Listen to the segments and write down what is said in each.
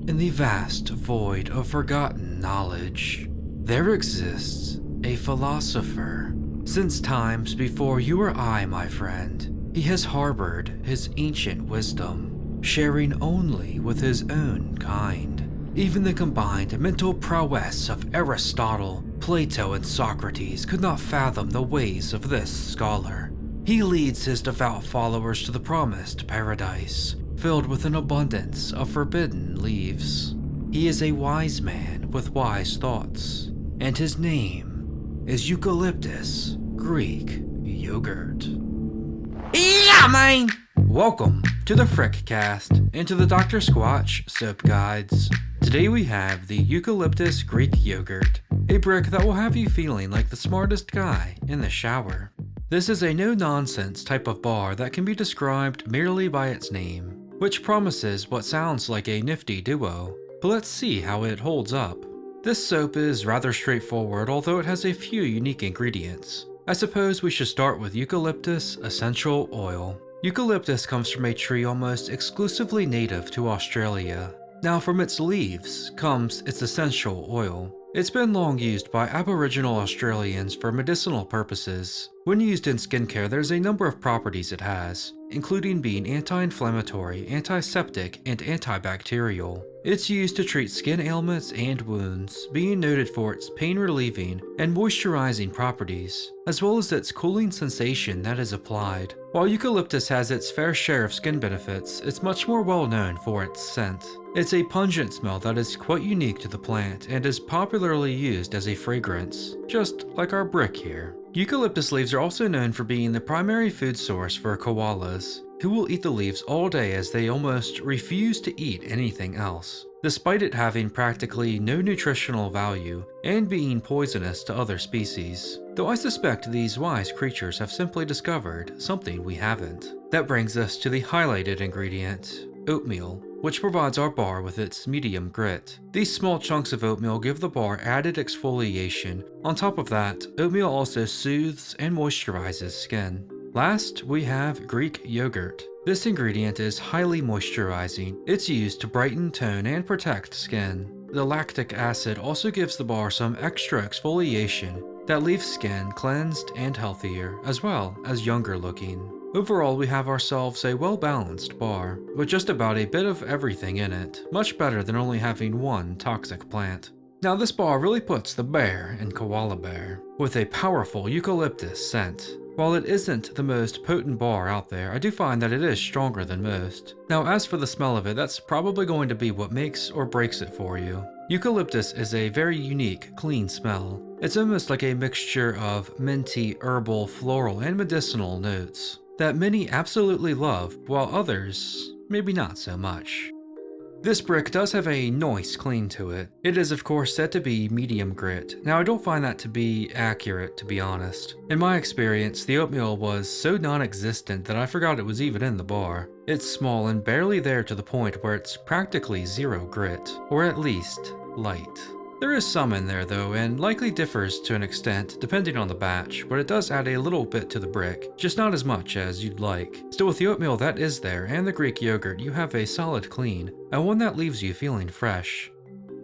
In the vast void of forgotten knowledge, there exists a philosopher. Since times before you or I, my friend, he has harbored his ancient wisdom, sharing only with his own kind. Even the combined mental prowess of Aristotle, Plato, and Socrates could not fathom the ways of this scholar. He leads his devout followers to the promised paradise, filled with an abundance of forbidden leaves. He is a wise man with wise thoughts, and his name is Eucalyptus Greek Yogurt. Yeah, man! Welcome to the Frickcast and to the Dr. Squatch Soap Guides. Today we have the Eucalyptus Greek Yogurt, a brick that will have you feeling like the smartest guy in the shower. This is a no-nonsense type of bar that can be described merely by its name, which promises what sounds like a nifty duo, but let's see how it holds up. This soap is rather straightforward, although it has a few unique ingredients. I suppose we should start with eucalyptus essential oil. Eucalyptus comes from a tree almost exclusively native to Australia. Now from its leaves comes its essential oil. It's been long used by Aboriginal Australians for medicinal purposes. When used in skincare, there's a number of properties it has, including being anti-inflammatory, antiseptic, and antibacterial. It's used to treat skin ailments and wounds, being noted for its pain-relieving and moisturizing properties, as well as its cooling sensation that is applied. While eucalyptus has its fair share of skin benefits, it's much more well known for its scent. It's a pungent smell that is quite unique to the plant and is popularly used as a fragrance, just like our brick here. Eucalyptus leaves are also known for being the primary food source for koalas, who will eat the leaves all day as they almost refuse to eat anything else, despite it having practically no nutritional value and being poisonous to other species. Though I suspect these wise creatures have simply discovered something we haven't. That brings us to the highlighted ingredient, oatmeal, which provides our bar with its medium grit. These small chunks of oatmeal give the bar added exfoliation. On top of that, oatmeal also soothes and moisturizes skin. Last, we have Greek yogurt. This ingredient is highly moisturizing. It's used to brighten, tone, and protect skin. The lactic acid also gives the bar some extra exfoliation that leaves skin cleansed and healthier, as well as younger looking. Overall, we have ourselves a well-balanced bar, with just about a bit of everything in it, much better than only having one toxic plant. Now this bar really puts the bear in koala bear, with a powerful eucalyptus scent. While it isn't the most potent bar out there, I do find that it is stronger than most. Now as for the smell of it, that's probably going to be what makes or breaks it for you. Eucalyptus is a very unique, clean smell. It's almost like a mixture of minty, herbal, floral, and medicinal notes that many absolutely love, while others maybe not so much. This brick does have a nice clean to it. It is of course said to be medium grit. Now I don't find that to be accurate, to be honest. In my experience, the oatmeal was so non-existent that I forgot it was even in the bar. It's small and barely there to the point where it's practically zero grit, or at least light. There is some in there though, and likely differs to an extent depending on the batch, but it does add a little bit to the brick, just not as much as you'd like. Still, with the oatmeal that is there and the Greek yogurt, you have a solid clean, and one that leaves you feeling fresh.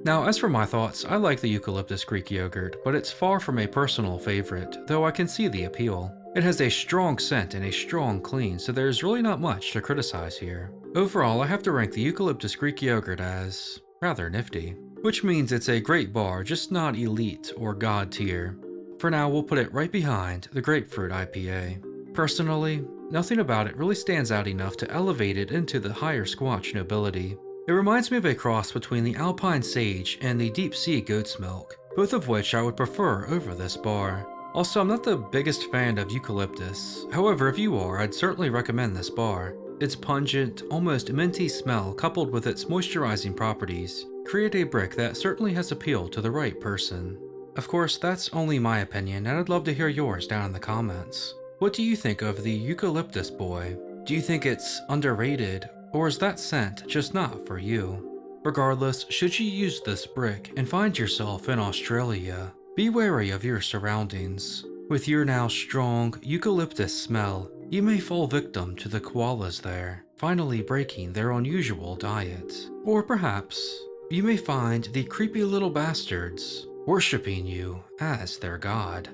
Now as for my thoughts, I like the Eucalyptus Greek Yogurt, but it's far from a personal favorite, though I can see the appeal. It has a strong scent and a strong clean, so there's really not much to criticize here. Overall, I have to rank the Eucalyptus Greek Yogurt as rather nifty. Which means it's a great bar, just not elite or god tier. For now, we'll put it right behind the Grapefruit IPA. Personally, nothing about it really stands out enough to elevate it into the higher Squatch nobility. It reminds me of a cross between the Alpine Sage and the Deep Sea Goat's Milk, both of which I would prefer over this bar. Also, I'm not the biggest fan of eucalyptus. However, if you are, I'd certainly recommend this bar. Its pungent, almost minty smell coupled with its moisturizing properties create a brick that certainly has appeal to the right person. Of course, that's only my opinion, and I'd love to hear yours down in the comments. What do you think of the Eucalyptus boy? Do you think it's underrated, or is that scent just not for you? Regardless, should you use this brick and find yourself in Australia, be wary of your surroundings. With your now strong eucalyptus smell, you may fall victim to the koalas there, finally breaking their unusual diet. Or perhaps you may find the creepy little bastards worshipping you as their god.